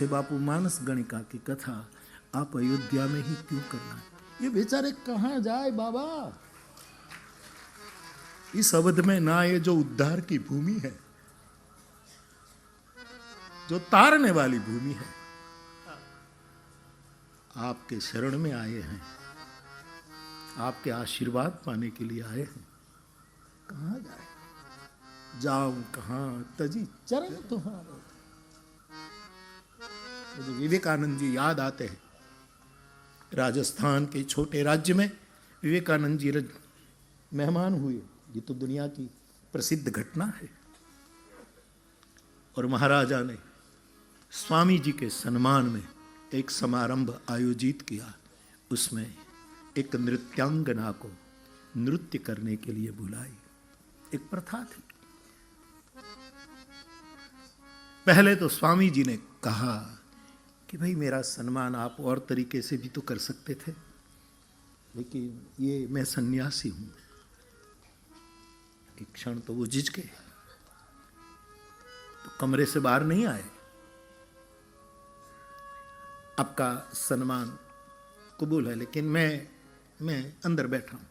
पूछे बापू मानस गणिका की कथा आप अयोध्या में ही क्यों करना है? ये बेचारे कहां जाए बाबा? इस अवध में ना ये जो उद्धार की भूमि है, जो तारने वाली भूमि है, आपके शरण में आए हैं, आपके आशीर्वाद पाने के लिए आए हैं। कहां जाए? जाऊं कहां तजी चरण तुम्हारे। मुझे विवेकानंद जी याद आते हैं। राजस्थान के छोटे राज्य में विवेकानंद जी मेहमान हुए। ये तो दुनिया की प्रसिद्ध घटना है। और महाराजा ने स्वामी जी के सम्मान में एक समारंभ आयोजित किया। उसमें एक नृत्यांगना को नृत्य करने के लिए बुलाई। एक प्रथा थी। पहले तो स्वामी जी ने कहा कि भाई मेरा सम्मान आप और तरीके से भी तो कर सकते थे, लेकिन ये मैं सन्यासी हूं। एक क्षण तो वो झिझके, तो कमरे से बाहर नहीं आए। आपका सम्मान कबूल है, लेकिन मैं अंदर बैठा हूं।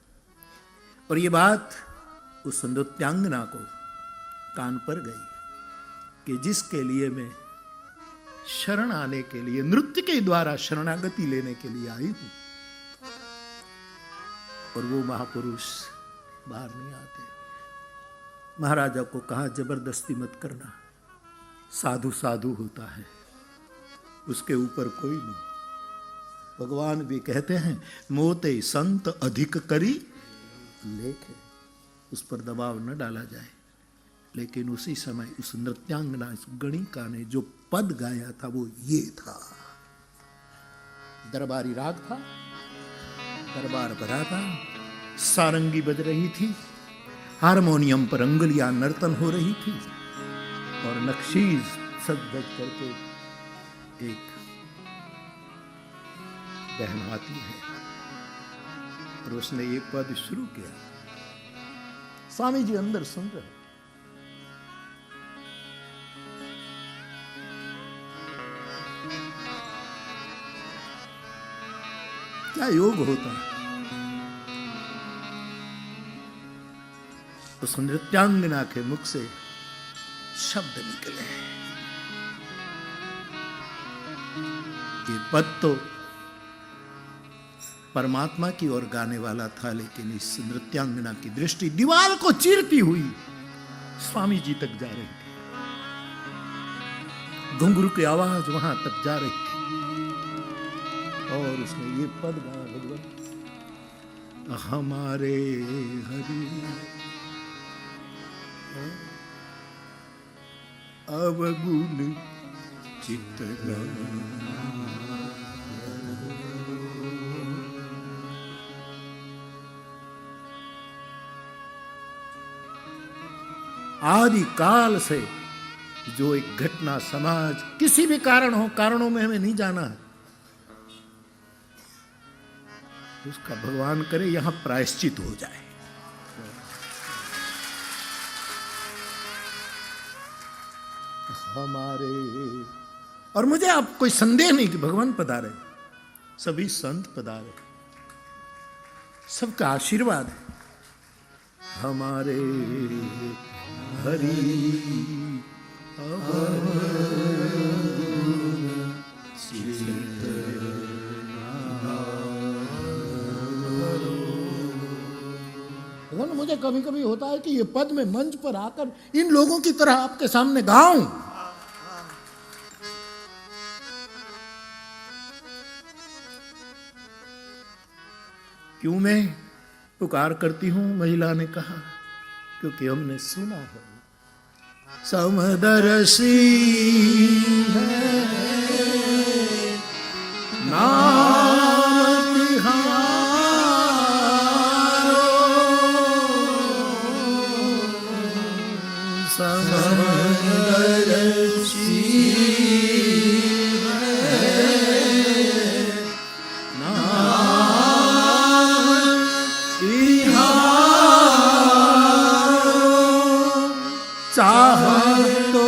और ये बात उस नृत्यांगना को कान पर गई कि जिसके लिए मैं शरण आने के लिए, नृत्य के द्वारा शरणागति लेने के लिए आई हूं, और वो महापुरुष बाहर नहीं आते। महाराजा को कहा जबरदस्ती मत करना, साधु साधु होता है, उसके ऊपर कोई नहीं। भगवान भी कहते हैं मोते संत अधिक करी लेखे, उस पर दबाव न डाला जाए। लेकिन उसी समय उस नृत्यांगना, इस गणिका ने जो पद गाया था वो ये था। दरबारी राग था, दरबार भरा था, सारंगी बज रही थी, हारमोनियम पर अंगुलियां नर्तन हो रही थी, और नक्शीज सज धज करके एक बहन आती है और उसने ये पद शुरू किया। स्वामी जी अंदर सुन रहे। क्या योग होता है? उस नृत्यांगना के मुख से शब्द निकले। ये पद तो परमात्मा की ओर गाने वाला था, लेकिन इस नृत्यांगना की दृष्टि दीवार को चीरती हुई स्वामी जी तक जा रही थी। घुंघरू की आवाज वहां तक जा रही थी, और उसने ये पद गाया, भगवान हमारे हरि अवगुण चित्त आदि काल से जो एक घटना समाज किसी भी कारण हो, कारणों में हमें नहीं जाना है, उसका भगवान करे यहां प्रायश्चित हो जाए। हमारे, और मुझे अब कोई संदेह नहीं कि भगवान पधारे, सभी संत पधारे, सबका आशीर्वाद है। हमारे हरि मुझे कभी कभी होता है कि ये पद में मंच पर आकर इन लोगों की तरह आपके सामने गाऊं। क्यों मैं पुकार करती हूं? महिला ने कहा क्योंकि हमने सुना है समदर्शी है नाम तिहारो, समदर्शी चाह तो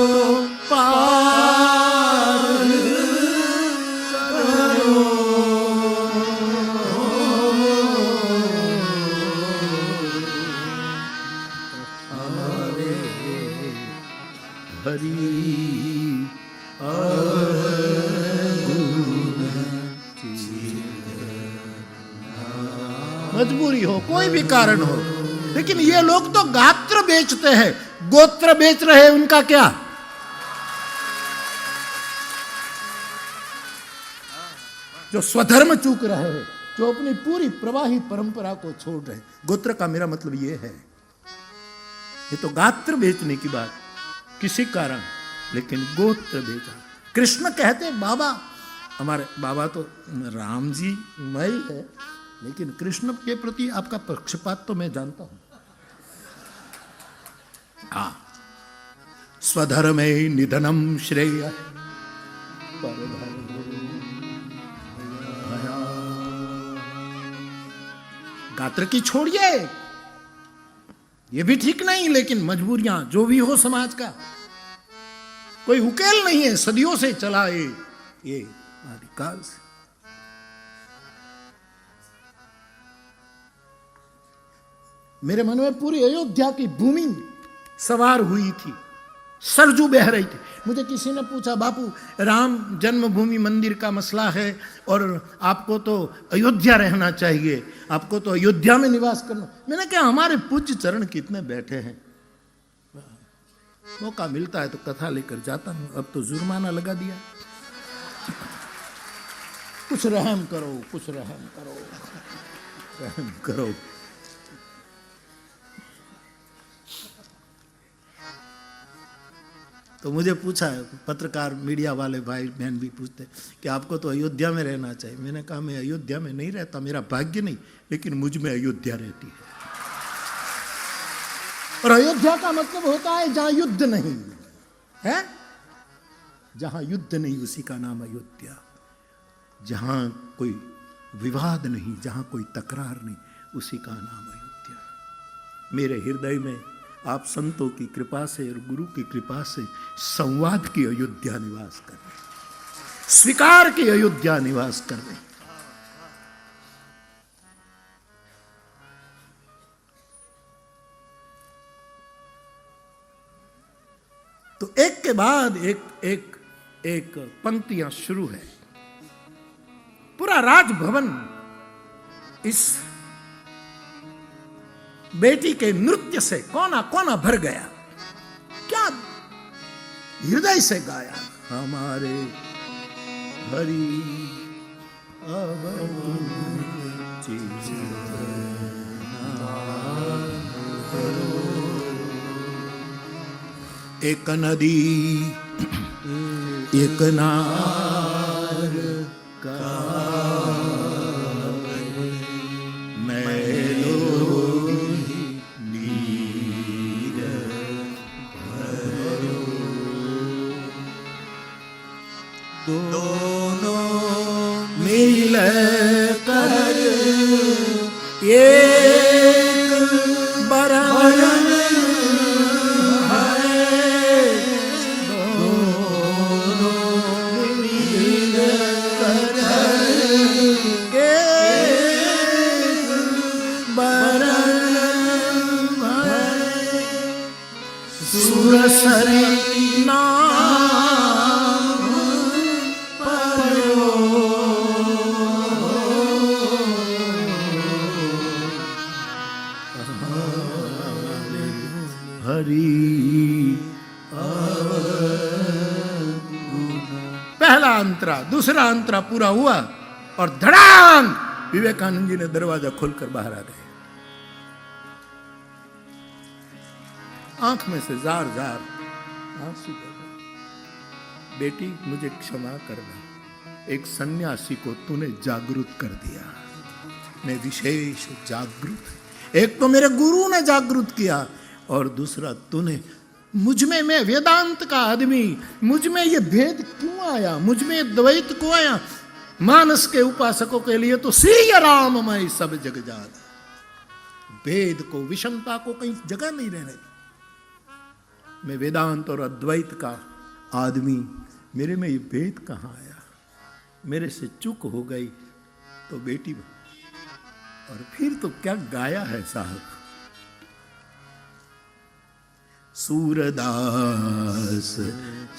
पार मजबूरी हो, कोई भी कारण हो, लेकिन ये लोग तो गात्र बेचते हैं, गोत्र बेच रहे हैं, उनका क्या? जो स्वधर्म चूक रहे हैं, जो अपनी पूरी प्रवाही परंपरा को छोड़ रहे हैं। गोत्र का मेरा मतलब ये है, ये तो गात्र बेचने की बात, किसी कारण, लेकिन गोत्र बेचा। कृष्ण कहते बाबा, हमारे बाबा तो राम जी मैं ही है, लेकिन कृष्ण के प्रति आपका पक्षपात तो मैं जानता हूं। स्वधर्मे निधनम श्रेय गात्र की छोड़िए, ये भी ठीक नहीं, लेकिन मजबूरियां जो भी हो समाज का, कोई उकेल नहीं है, सदियों से चला ये आदिकाल से। मेरे मन में पूरी अयोध्या की भूमि सवार हुई थी, सरजू बह रही थी। मुझे किसी ने पूछा, बापू राम जन्मभूमि मंदिर का मसला है और आपको तो अयोध्या रहना चाहिए, आपको तो अयोध्या में निवास करना। मैंने कहा हमारे पूज्य चरण कितने बैठे हैं, मौका मिलता है तो कथा लेकर जाता हूं। अब तो जुर्माना लगा दिया, कुछ रहम करो, कुछ रहम करो, रहम करो। तो मुझे पूछा, पत्रकार मीडिया वाले भाई बहन भी पूछते कि आपको तो अयोध्या में रहना चाहिए। मैंने कहा मैं अयोध्या में नहीं रहता, मेरा भाग्य नहीं, लेकिन मुझ में अयोध्या रहती है। और अयोध्या का मतलब होता है जहां युद्ध नहीं है, जहां युद्ध नहीं उसी का नाम अयोध्या। जहां कोई विवाद नहीं, जहां कोई तकरार नहीं, उसी का नाम अयोध्या। मेरे हृदय में आप संतों की कृपा से और गुरु की कृपा से संवाद की अयोध्या निवास कर रहे, स्वीकार की अयोध्या निवास कर रहे। तो एक के बाद एक पंक्तियां शुरू है। पूरा राजभवन इस बेटी के नृत्य से कोना कोना भर गया। क्या हृदय से गाया, हमारे हरि एक नदी एक नार का मिल कर एक बरन है, दोनों मिल कर एक बरन है, सुरसरी पहला अंतरा, दूसरा अंतरा पूरा हुआ और धड़ाम विवेकानंद जी ने दरवाजा खोलकर बाहर आ गए। आंख में से जार जार आंसू। बेटी मुझे क्षमा करना, एक सन्यासी को तूने जागरूक कर दिया। मैं विशेष जागरूक, एक तो मेरे गुरु ने जागरूक किया और दूसरा तूने मुझ में, मैं वेदांत का आदमी, मुझ में ये भेद क्यों आया, मुझ में द्वैत को आया। मानस के उपासकों के लिए तो श्री राममय सब जग जान, भेद को, विषमता को कहीं जगह नहीं रहने। मैं वेदांत और अद्वैत का आदमी, मेरे में ये भेद कहां आया, मेरे से चूक हो गई। तो बेटी, और फिर तो क्या गाया है साहब, सूरदास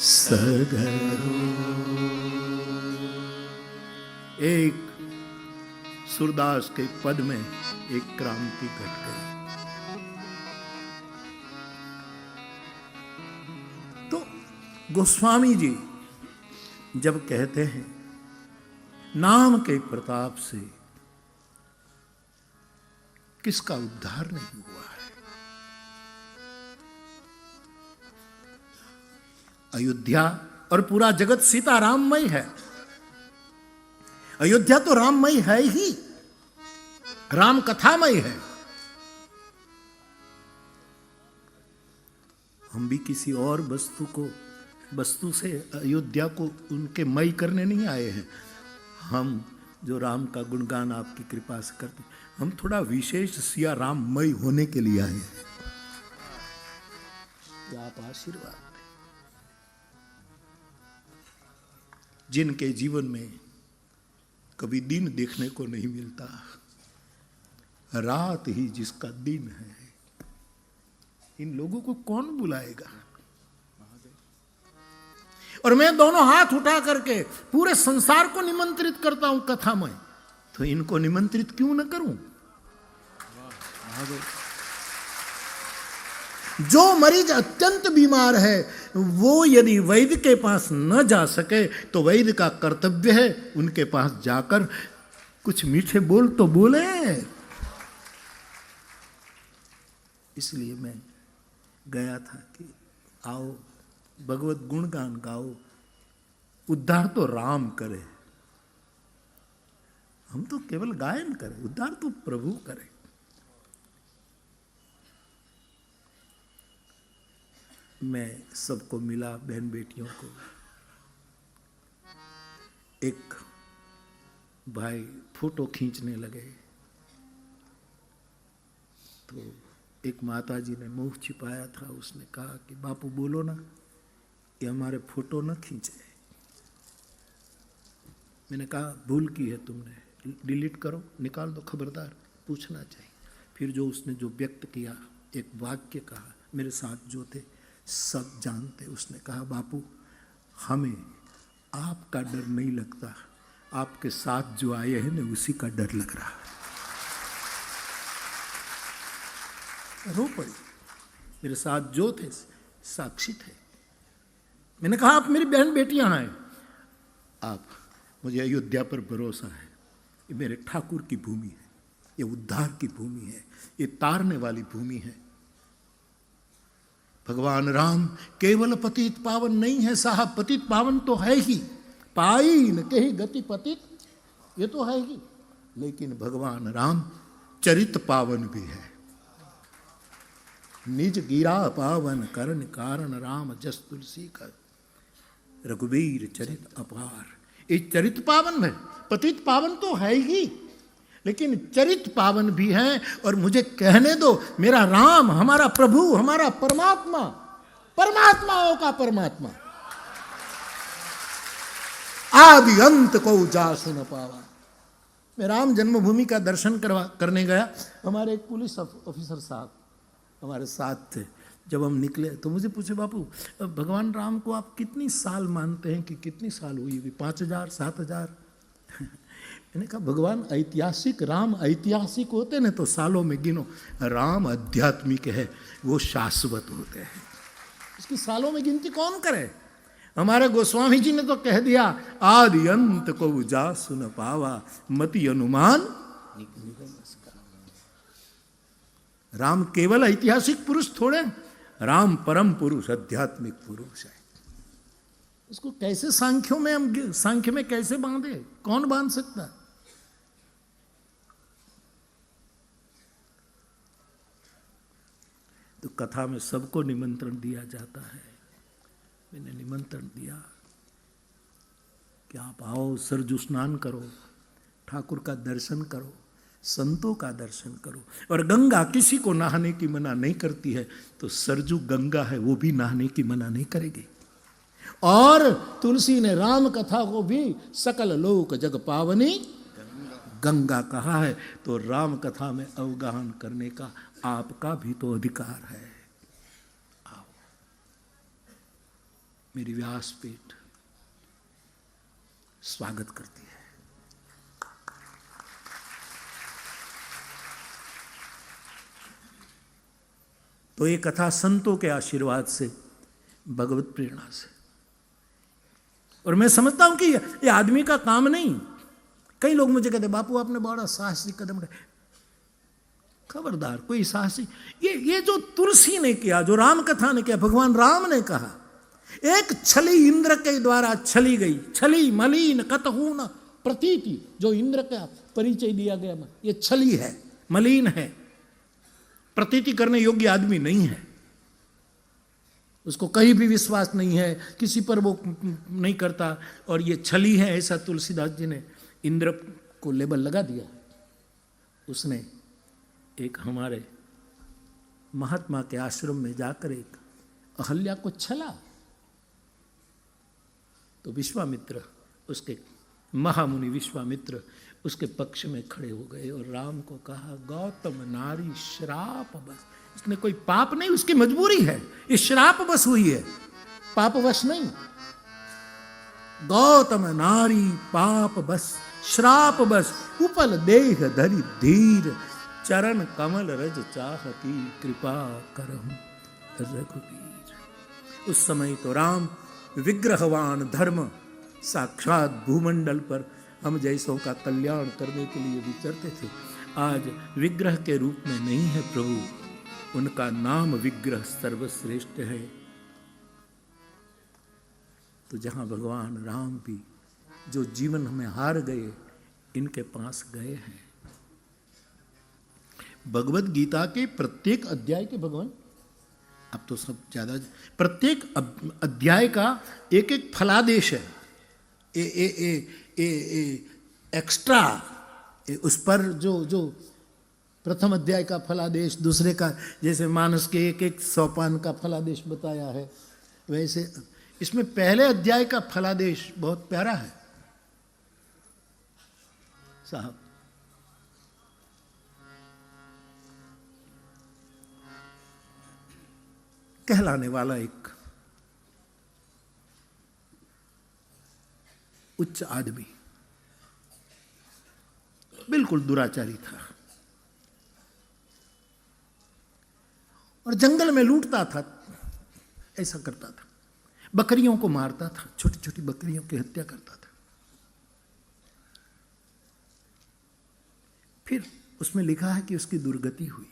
सगरो। एक सूरदास के पद में एक क्रांति घट गई। तो गोस्वामी जी जब कहते हैं नाम के प्रताप से किसका उद्धार नहीं हुआ है। अयोध्या और पूरा जगत सीता राममय है। अयोध्या तो राममय है ही, राम कथामय है। हम भी किसी और वस्तु से अयोध्या को उनके मय करने नहीं आए हैं। हम जो राम का गुणगान आपकी कृपा से करते, हम थोड़ा विशेष सिया राममय होने के लिए आए हैं। तो आप आशीर्वाद, जिनके जीवन में कभी दिन देखने को नहीं मिलता, रात ही जिसका दिन है, इन लोगों को कौन बुलाएगा। और मैं दोनों हाथ उठा करके पूरे संसार को निमंत्रित करता हूं कथा में, तो इनको निमंत्रित क्यों न करूं। जो मरीज अत्यंत बीमार है वो यदि वैद्य के पास न जा सके तो वैद्य का कर्तव्य है उनके पास जाकर कुछ मीठे बोल तो बोले। इसलिए मैं गया था कि आओ भगवत गुणगान गाओ, उद्धार तो राम करे, हम तो केवल गायन करें, उद्धार तो प्रभु करे। मैं सबको मिला, बहन बेटियों को। एक भाई फोटो खींचने लगे तो एक माता जी ने मुंह छिपाया था, उसने कहा कि बापू बोलो ना कि हमारे फोटो न खींचे। मैंने कहा भूल की है तुमने, डिलीट करो, निकाल दो, खबरदार, पूछना चाहिए। फिर जो उसने जो व्यक्त किया, एक वाक्य कहा, मेरे साथ जो थे सब जानते। उसने कहा बापू हमें आपका डर नहीं लगता, आपके साथ जो आए हैं ना उसी का डर लग रहा है। रो पड़ी। मेरे साथ जो थे साक्षी थे। मैंने कहा आप मेरी बहन बेटियां हैं, आप, मुझे अयोध्या पर भरोसा है, ये मेरे ठाकुर की भूमि है, ये उद्धार की भूमि है, ये तारने वाली भूमि है। भगवान राम केवल पतित पावन नहीं है साहब, पतित पावन तो है ही, पाई न कही गति पतित, ये तो है ही, लेकिन भगवान राम चरित पावन भी है। निज गिरा पावन करण कारण राम जस तुलसी का, रघुवीर चरित अपार। ये चरित पावन है, पतित पावन तो है ही, लेकिन चरित पावन भी है। और मुझे कहने दो, मेरा राम, हमारा प्रभु, हमारा परमात्मा, परमात्माओं का परमात्मा, आदि अंत को जासु न पावा। मैं राम जन्मभूमि का दर्शन करने गया। हमारे एक पुलिस ऑफिसर साहब हमारे साथ थे। जब हम निकले तो मुझे पूछे बापू भगवान राम को आप कितनी साल मानते हैं, कि कितनी साल हुई, 5000 7000? मैंने कहा भगवान ऐतिहासिक, राम ऐतिहासिक होते ना तो सालों में गिनो, राम आध्यात्मिक है, वो शाश्वत होते हैं, इसकी सालों में गिनती कौन करे। हमारे गोस्वामी जी ने तो कह दिया, आदि अंत को जासु न पावा, मति अनुमान। राम केवल ऐतिहासिक पुरुष थोड़े, राम परम पुरुष, आध्यात्मिक पुरुष है। उसको कैसे सांख्य में कैसे बांधे, कौन बांध सकता। तो कथा में सबको निमंत्रण दिया जाता है। मैंने निमंत्रण दिया कि आप आओ, सरजू स्नान करो, ठाकुर का दर्शन करो, संतों का दर्शन करो। और गंगा किसी को नहाने की मना नहीं करती है, तो सरजू गंगा है, वो भी नहाने की मना नहीं करेगी। और तुलसी ने राम कथा को भी सकल लोक जग पावनी गंगा कहा है। तो राम कथा में अवगाहन करने का आपका भी तो अधिकार है। आओ, मेरी व्यासपीठ स्वागत करती है। तो ये कथा संतों के आशीर्वाद से, भगवत प्रेरणा से। और मैं समझता हूं कि ये आदमी का काम नहीं। कई लोग मुझे कहते बापू आपने बड़ा साहसिक कदम उठाया। खबरदार, कोई साहसी, ये जो तुलसी ने किया, जो राम कथा ने किया, भगवान राम ने कहा, एक छली इंद्र के द्वारा छली गई, छली मलिन कतहु न प्रतीति, जो इंद्र का परिचय दिया गया, ये छली है, मलिन है, प्रतीति करने योग्य आदमी नहीं है, उसको कहीं भी विश्वास नहीं है, किसी पर वो नहीं करता, और ये छली है, ऐसा तुलसीदास जी ने इंद्र को लेबल लगा दिया। उसने एक हमारे महात्मा के आश्रम में जाकर एक अहल्या को छला, तो विश्वामित्र, उसके महामुनि विश्वामित्र उसके पक्ष में खड़े हो गए और राम को कहा, गौतम नारी श्राप बस। उसने कोई पाप नहीं, उसकी मजबूरी है, ये श्राप बस हुई है, पाप वश नहीं। गौतम नारी पाप बस, श्राप बस, उपल देह धरि धीर, चरण कमल रज चाहती, कृपा करहु रघुवीर। उस समय तो राम विग्रहवान धर्म साक्षात भूमंडल पर हम जैसों का कल्याण करने के लिए विचरते थे। आज विग्रह के रूप में नहीं है प्रभु, उनका नाम विग्रह सर्वश्रेष्ठ है। तो जहां भगवान राम भी जो जीवन में हार गए, इनके पास गए हैं। भगवत गीता के प्रत्येक अध्याय के भगवान, अब तो सब ज्यादा, प्रत्येक अध्याय का एक एक फलादेश है, एक्स्ट्रा, उस पर जो प्रथम अध्याय का फलादेश, दूसरे का, जैसे मानस के एक एक सोपान का फलादेश बताया है, वैसे इसमें पहले अध्याय का फलादेश बहुत प्यारा है साहब। कहलाने वाला एक उच्च आदमी, बिल्कुल दुराचारी था और जंगल में लूटता था, ऐसा करता था, बकरियों को मारता था, छोटी छोटी बकरियों की हत्या करता था। फिर उसमें लिखा है कि उसकी दुर्गति हुई।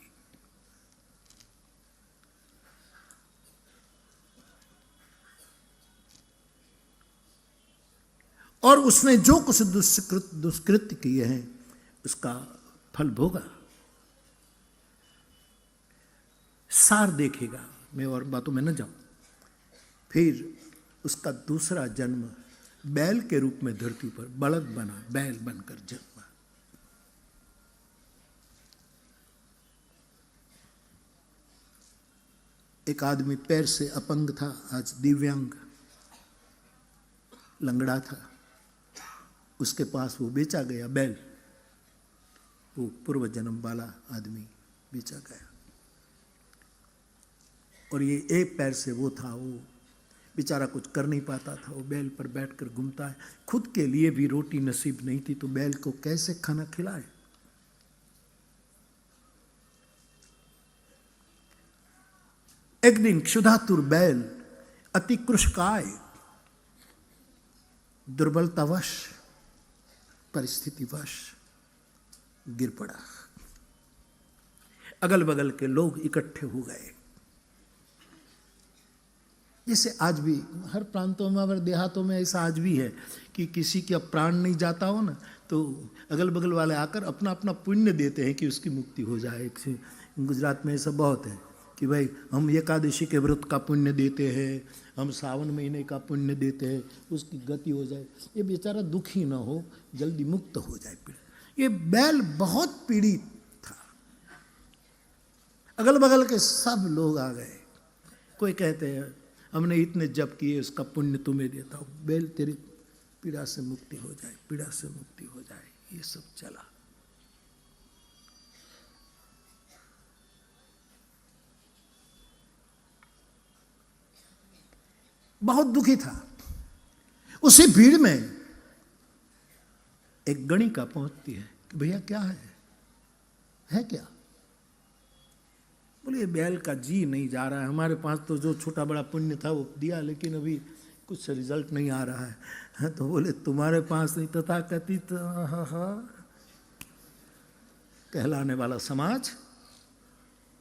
और उसने जो कुछ दुष्कृत्य किए हैं उसका फल भोगा। सार देखेगा, मैं और बातों में न जाऊं। फिर उसका दूसरा जन्म बैल के रूप में धरती पर बलद बना, बैल बनकर जन्मा। एक आदमी पैर से अपंग था, आज दिव्यांग, लंगड़ा था, उसके पास वो बेचा गया बैल, वो पूर्व जन्म वाला आदमी बेचा गया। और ये एक पैर से वो था, वो बेचारा कुछ कर नहीं पाता था, वो बैल पर बैठकर घूमता है, खुद के लिए भी रोटी नसीब नहीं थी तो बैल को कैसे खाना खिलाए। एक दिन क्षुधातुर बैल अति कृशकाय, दुर्बलतावश, परिस्थितिवश गिर पड़ा। अगल बगल के लोग इकट्ठे हो गए। जैसे आज भी हर प्रांतों में और देहातों में ऐसा आज भी है कि किसी का प्राण नहीं जाता हो ना, तो अगल बगल वाले आकर अपना अपना पुण्य देते हैं कि उसकी मुक्ति हो जाए। गुजरात में ऐसा बहुत है कि भाई हम एकादशी के व्रत का पुण्य देते हैं, हम सावन महीने का पुण्य देते हैं, उसकी गति हो जाए, ये बेचारा दुखी ना हो, जल्दी मुक्त हो जाए। ये बैल बहुत पीड़ित था। अगल बगल के सब लोग आ गए। कोई कहते हैं हमने इतने जप किए, उसका पुण्य तुम्हें देता हूँ, बैल तेरी पीड़ा से मुक्ति हो जाए, पीड़ा से मुक्ति हो जाए। ये सब चला। बहुत दुखी था। उसी भीड़ में एक गणिका पहुंचती है कि भैया क्या है क्या? बोले ये बैल का जी नहीं जा रहा है, हमारे पास तो जो छोटा बड़ा पुण्य था वो दिया, लेकिन अभी कुछ रिजल्ट नहीं आ रहा है। तो बोले तुम्हारे पास नहीं तथाकथित कहलाने वाला समाज,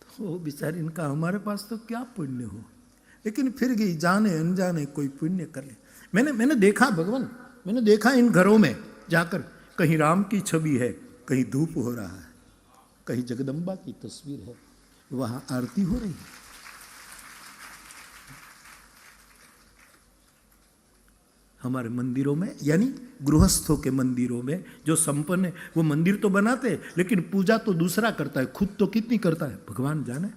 तो बेचारी इनका हमारे पास तो क्या पुण्य हो, लेकिन फिर भी जाने अनजाने कोई पुण्य कर ले। मैंने देखा भगवान, मैंने देखा इन घरों में जाकर, कहीं राम की छवि है, कहीं धूप हो रहा है, कहीं जगदम्बा की तस्वीर है, वहां आरती हो रही है। हमारे मंदिरों में, यानी गृहस्थों के मंदिरों में जो संपन्न है वो मंदिर तो बनाते हैं, लेकिन पूजा तो दूसरा करता है, खुद तो कितनी करता है भगवान जाने।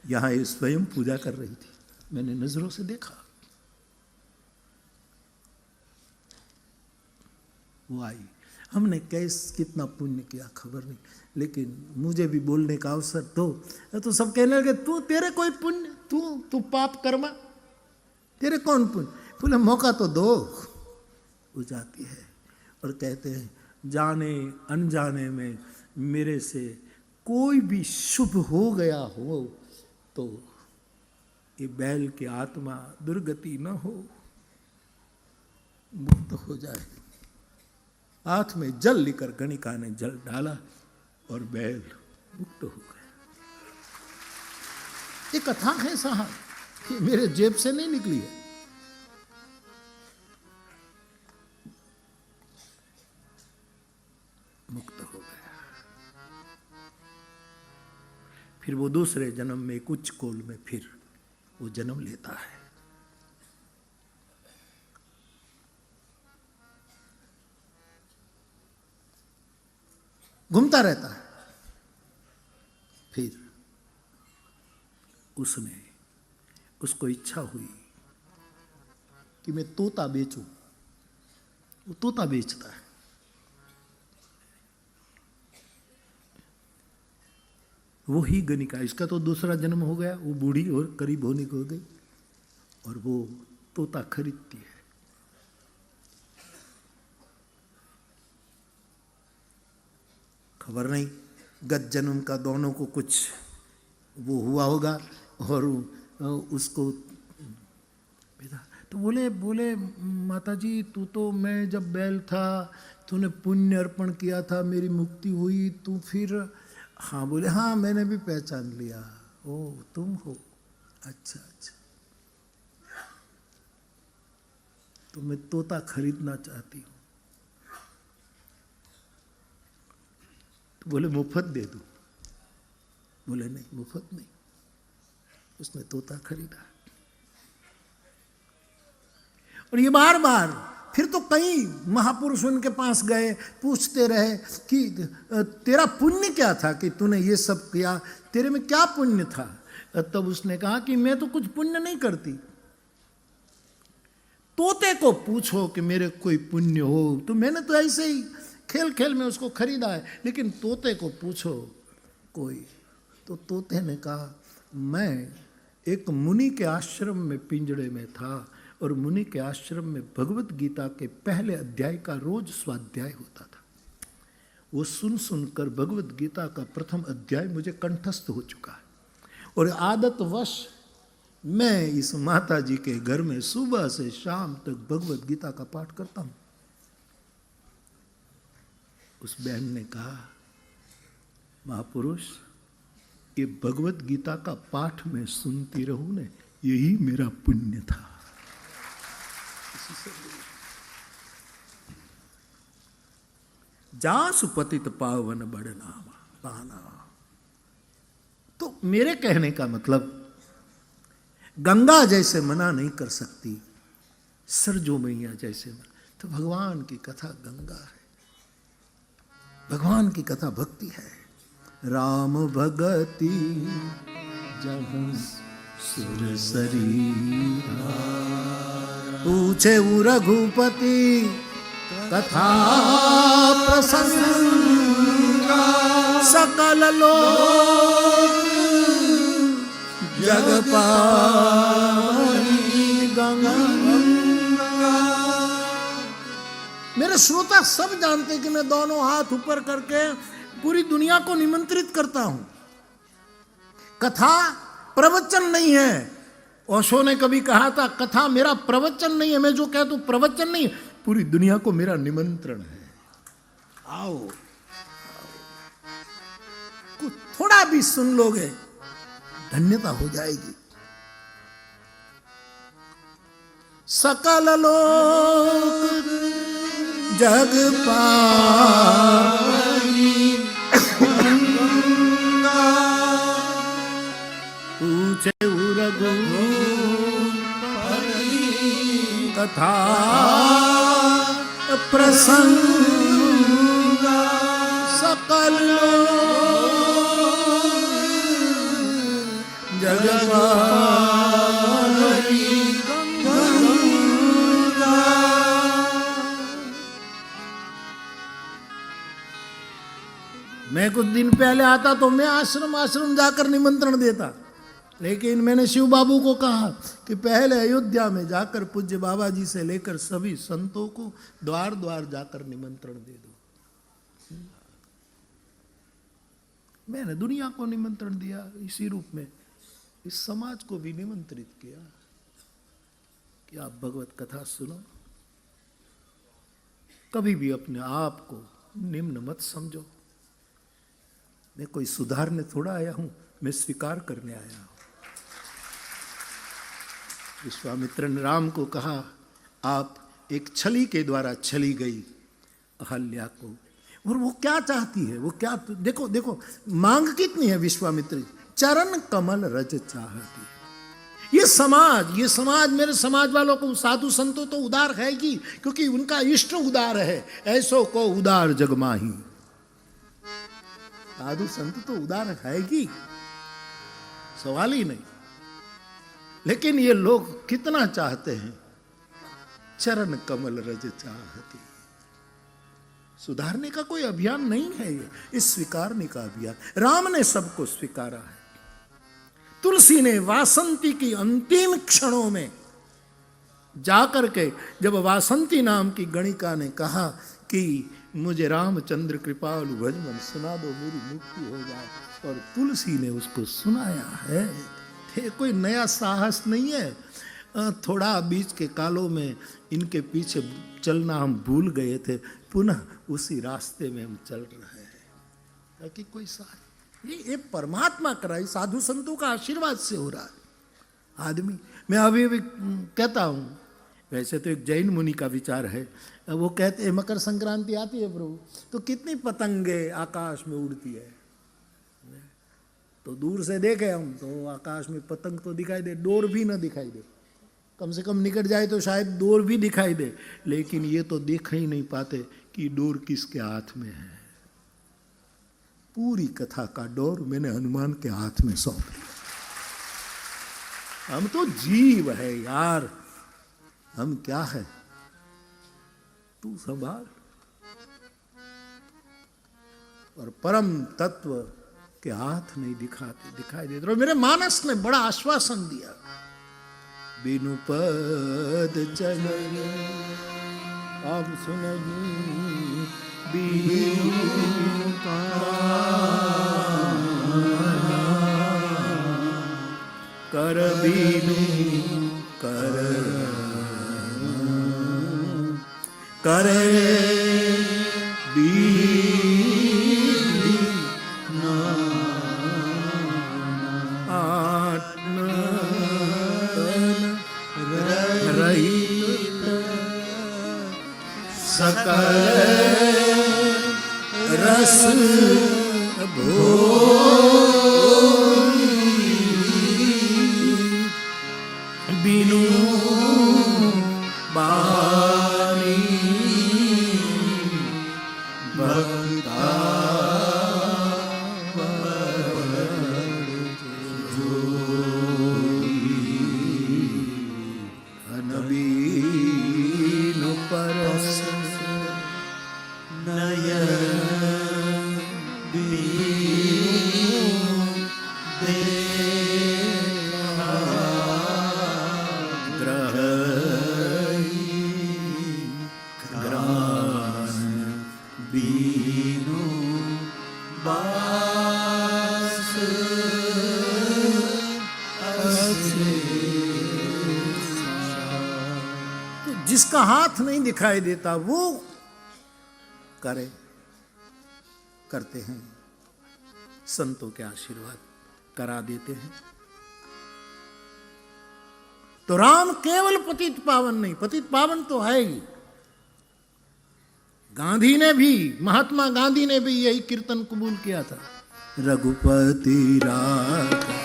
यहां ये स्वयं पूजा कर रही थी, मैंने नजरों से देखा। वो आई, हमने कितना पुण्य किया खबर नहीं, लेकिन मुझे भी बोलने का अवसर दो। तो सब कहने लगे तू, तेरे कोई पुण्य, तू पाप कर्मा, तेरे कौन पुण्य। बोले मौका तो दो। वो जाती है और कहते हैं जाने अनजाने में मेरे से कोई भी शुभ हो गया हो तो ये बैल की आत्मा दुर्गति न हो, मुक्त हो जाए। हाथ में जल लेकर गणिका ने जल डाला और बैल मुक्त हो गया। ये कथा है साहब, ये मेरे जेब से नहीं निकली है। मुक्त हो गया। फिर वो दूसरे जन्म में एक उच्च कोल में फिर वो जन्म लेता है। घूमता रहता है। फिर उसको इच्छा हुई कि मैं तोता बेचूं। वो तोता बेचता है। वो ही गणिका, इसका तो दूसरा जन्म हो गया, वो बूढ़ी और करीब होने को हो गई और वो तोता खरीदती है। खबर नहीं गत जन्म का दोनों को कुछ वो हुआ होगा और उसको तो बोले माता जी तू तो, मैं जब बैल था तूने पुण्य अर्पण किया था, मेरी मुक्ति हुई, तू फिर। हाँ बोले हाँ मैंने भी पहचान लिया, ओ तुम हो, अच्छा अच्छा। तो मैं तोता खरीदना चाहती हूँ। तो बोले मुफ्त दे दूं। बोले नहीं मुफ्त नहीं। उसने तोता खरीदा और ये बार बार फिर तो कई महापुरुष उनके पास गए, पूछते रहे कि तेरा पुण्य क्या था कि तूने ये सब किया, तेरे में क्या पुण्य था। तब उसने कहा कि मैं तो कुछ पुण्य नहीं करती, तोते को पूछो कि मेरे कोई पुण्य हो। तो मैंने तो ऐसे ही खेल खेल में उसको खरीदा है, लेकिन तोते को पूछो कोई। तो तोते ने कहा मैं एक मुनि के आश्रम में पिंजड़े में था और मुनि के आश्रम में भगवत गीता के पहले अध्याय का रोज स्वाध्याय होता था। वो सुन सुनकर भगवत गीता का प्रथम अध्याय मुझे कंठस्थ हो चुका है और आदतवश मैं इस माता जी के घर में सुबह से शाम तक भगवत गीता का पाठ करता हूं। उस बहन ने कहा महापुरुष ये भगवत गीता का पाठ मैं सुनती रहूं ने, यही मेरा पुण्य था। जासु पतित पावन बड़ नामा पाना। तो मेरे कहने का मतलब गंगा जैसे मना नहीं कर सकती, सरजू मैया जैसे मना। तो भगवान की कथा गंगा है, भगवान की कथा भक्ति है। राम भगति जहाँ सुर शरीरा, पूछे रघुपति कथा प्रसंगा, सकल लोक जग पावनी गंगा। मेरे श्रोता सब जानते कि मैं दोनों हाथ ऊपर करके पूरी दुनिया को निमंत्रित करता हूं। कथा प्रवचन नहीं है। ओशो ने कभी कहा था, कथा मेरा प्रवचन नहीं है, मैं जो कहता हूं प्रवचन नहीं है, पूरी दुनिया को मेरा निमंत्रण है। आओ, कुछ थोड़ा भी सुन लोगे, धन्यता हो जाएगी। सकल लोक जग पावनी, पूछे रघु कथा प्रसंग, सकल जग पावनी गंगा। मैं कुछ दिन पहले आता तो मैं आश्रम जाकर निमंत्रण देता, लेकिन मैंने शिव बाबू को कहा कि पहले अयोध्या में जाकर पूज्य बाबा जी से लेकर सभी संतों को द्वार द्वार जाकर निमंत्रण दे दो। मैंने दुनिया को निमंत्रण दिया, इसी रूप में इस समाज को भी निमंत्रित किया कि आप भगवत कथा सुनो। कभी भी अपने आप को निम्न मत समझो। मैं कोई सुधारने थोड़ा आया हूं, मैं स्वीकार करने आया हूं। विश्वामित्र ने राम को कहा, आप एक छली के द्वारा छली गई अहल्या को, और वो क्या चाहती है, वो क्या, देखो देखो मांग कितनी है विश्वामित्र, चरण कमल रज चाहती है। ये समाज मेरे समाज वालों को, साधु संतों तो उदार है ही, क्योंकि उनका इष्ट उदार है, ऐसो को उदार जगमाही। साधु संत तो उदार है ही, सवाल ही नहीं। लेकिन ये लोग कितना चाहते हैं, चरण कमल रज चाहती। सुधारने का कोई अभियान नहीं है ये, इस स्वीकारने का अभियान। राम ने सबको स्वीकारा है। तुलसी ने वासंती की अंतिम क्षणों में जाकर के, जब वासंती नाम की गणिका ने कहा कि मुझे रामचंद्र कृपालु भजमन सुना दो, मेरी मुक्ति हो जाए, और तुलसी ने उसको सुनाया है। ये कोई नया साहस नहीं है। थोड़ा बीच के कालों में इनके पीछे चलना हम भूल गए थे, पुनः उसी रास्ते में हम चल रहे हैं, ताकि कोई साथ, ये परमात्मा कराई, साधु संतों का आशीर्वाद से हो रहा है। आदमी, मैं अभी कहता हूँ, वैसे तो एक जैन मुनि का विचार है, वो कहते हैं मकर संक्रांति आती है प्रभु, तो कितनी पतंगे आकाश में उड़ती है। तो दूर से देखे हम तो आकाश में पतंग तो दिखाई दे, डोर भी ना दिखाई दे, कम से कम निकट जाए तो शायद डोर भी दिखाई दे, लेकिन ये तो देख ही नहीं पाते कि डोर किसके हाथ में है। पूरी कथा का डोर मैंने हनुमान के हाथ में सौंप दिया। हम तो जीव है यार, हम क्या है, तू संभाल। और परम तत्व के हाथ नहीं दिखाई देते। और मेरे मानस ने बड़ा आश्वासन दिया, बिनु पद चलन अब सुनहि बिनु कर बिनु कर करे सकल रस भोगी बिनु बानी भक्ता अनबीनु परस बीनु बास जिसका हाथ नहीं दिखाई देता वो करते हैं, संतों के आशीर्वाद करा देते हैं। तो राम केवल पतित पावन नहीं, पतित पावन तो है ही। गांधी ने भी, महात्मा गांधी ने भी यही कीर्तन कबूल किया था, रघुपति राघव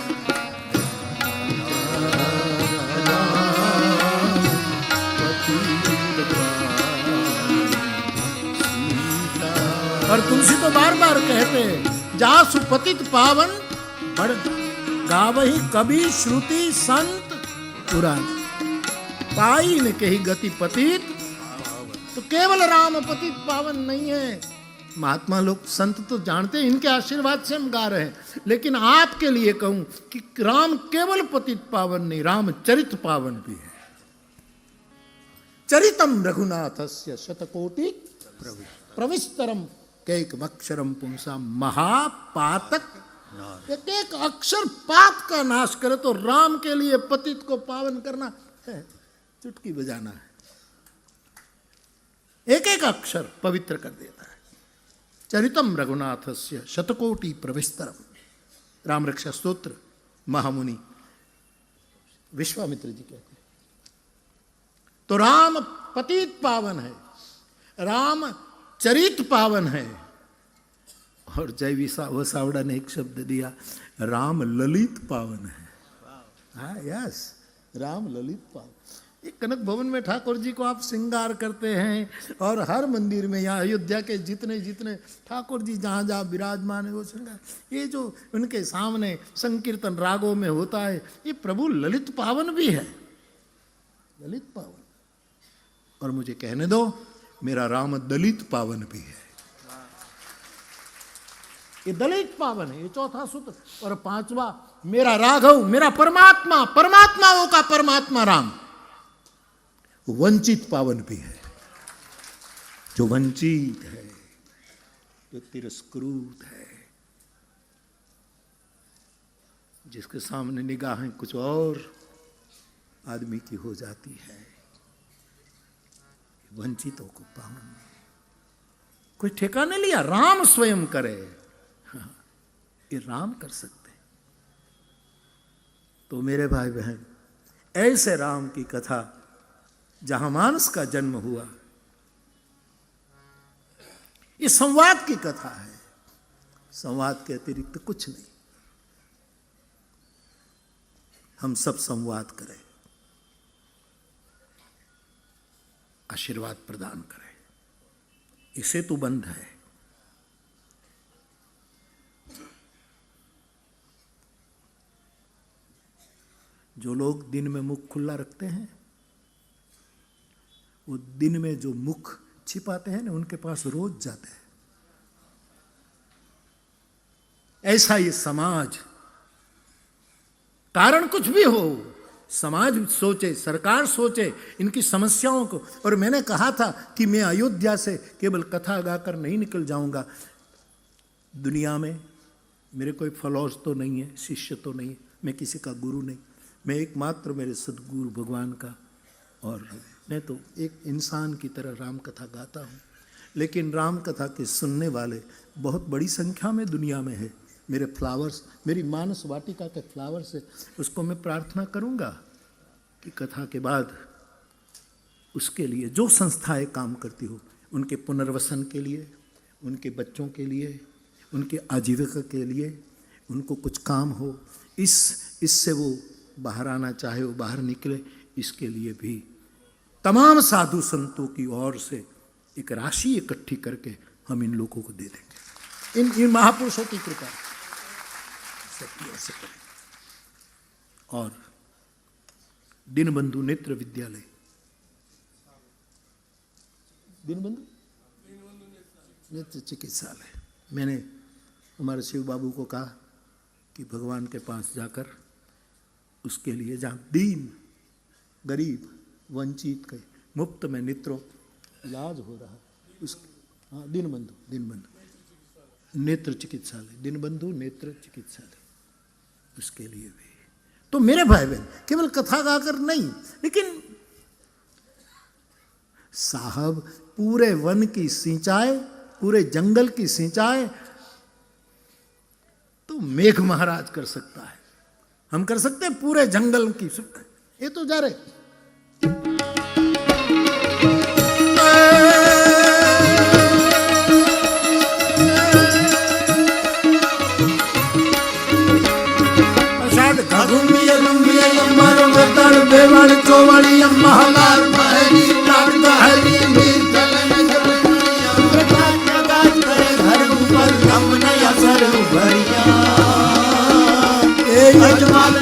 और तुलसी तो बार बार कहते हैं, जासु पतित पावन बढ़ गावही कभी श्रुति संत पुराण, पाई ने कही गति पतित। तो केवल राम पतित पावन नहीं है। महात्मा लोग संत तो जानते हैं, इनके आशीर्वाद से हम गा रहे हैं, लेकिन आपके लिए कहूं कि राम केवल पतित पावन नहीं, राम चरित पावन भी है। चरितम रघुनाथस्य शतकोटि प्रविस्तरम कैकमक्षरम पुंसा महापातक। एक एक अक्षर पाप का नाश करे, तो राम के लिए पतित को पावन करना है, चुटकी बजाना है। एक एक अक्षर पवित्र कर देता है। चरितम रघुनाथस्य शतकोटि प्रविस्तरम, राम रक्षा स्तोत्र महामुनि विश्वामित्र जी कहते हैं। तो राम पतित पावन है, राम चरित पावन है। और जय वसावड़ा ने एक शब्द दिया, राम ललित पावन है। हाँ यस, राम ललित पावन। ये कनक भवन में ठाकुर जी को आप श्रृंगार करते हैं, और हर मंदिर में, यहाँ अयोध्या के जितने जितने ठाकुर जी जहाँ जहाँ विराजमान है वो श्रृंगार, ये जो उनके सामने संकीर्तन रागों में होता है, ये प्रभु ललित पावन भी है, ललित पावन। और मुझे कहने दो, मेरा राम दलित पावन भी है। ये दलित पावन है, ये चौथा सूत्र। और पांचवा, मेरा राघव, मेरा परमात्मा, परमात्माओं का परमात्मा राम वंचित पावन भी है। जो वंचित है, जो तिरस्कृत है, जिसके सामने निगाहें कुछ और आदमी की हो जाती है, वंचितों को पावन। कोई ठेका नहीं लिया, राम स्वयं करे। हाँ, ये राम कर सकते। तो मेरे भाई बहन, ऐसे राम की कथा जहां मानस का जन्म हुआ, ये संवाद की कथा है। संवाद के अतिरिक्त कुछ नहीं। हम सब संवाद करें, आशीर्वाद प्रदान करें। ये सेतु बंध है। जो लोग दिन में मुख खुला रखते हैं, वो दिन में जो मुख छिपाते हैं ना, उनके पास रोज जाते हैं। ऐसा ये समाज, कारण कुछ भी हो, समाज सोचे, सरकार सोचे इनकी समस्याओं को। और मैंने कहा था कि मैं अयोध्या से केवल कथा गाकर नहीं निकल जाऊंगा। दुनिया में मेरे कोई फॉलोअर्स तो नहीं है, शिष्य तो नहीं है, मैं किसी का गुरु नहीं, मैं एकमात्र मेरे सद्गुरु भगवान का। और मैं तो एक इंसान की तरह राम कथा गाता हूँ, लेकिन राम कथा के सुनने वाले बहुत बड़ी संख्या में दुनिया में है। मेरे फ्लावर्स, मेरी मानस वाटिका के फ्लावर्स है, उसको मैं प्रार्थना करूँगा कि कथा के बाद उसके लिए जो संस्थाएं काम करती हो, उनके पुनर्वसन के लिए, उनके बच्चों के लिए, उनके आजीविका के लिए, उनको कुछ काम हो, इससे वो बाहर आना चाहे वो बाहर निकले, इसके लिए भी तमाम साधु संतों की ओर से एक राशि इकट्ठी करके हम इन लोगों को दे देंगे। इन महापुरुषों की कृपा से करें। और दीनबंधु नेत्र विद्यालय, दीनबंधु नेत्र चिकित्सालय, मैंने हमारे शिव बाबू को कहा कि भगवान के पास जाकर उसके लिए, जहाँ दीन गरीब वंचित के मुफ्त में नेत्रों इलाज हो रहा है, उस हाँ दीनबंधु नेत्र चिकित्सालय, दीनबंधु नेत्र चिकित्सालय, उसके लिए भी। तो मेरे भाई बहन, केवल कथा गाकर नहीं, लेकिन साहब पूरे वन की सिंचाई, पूरे जंगल की सिंचाई तो मेघ महाराज कर सकता है। हम कर सकते हैं पूरे जंगल की? ये तो जा रहे बेवड़ चोवड़ी महलार बहरी लाड गहरी नीर चलन घर ऊपर हमने असर भरिया ए यजमान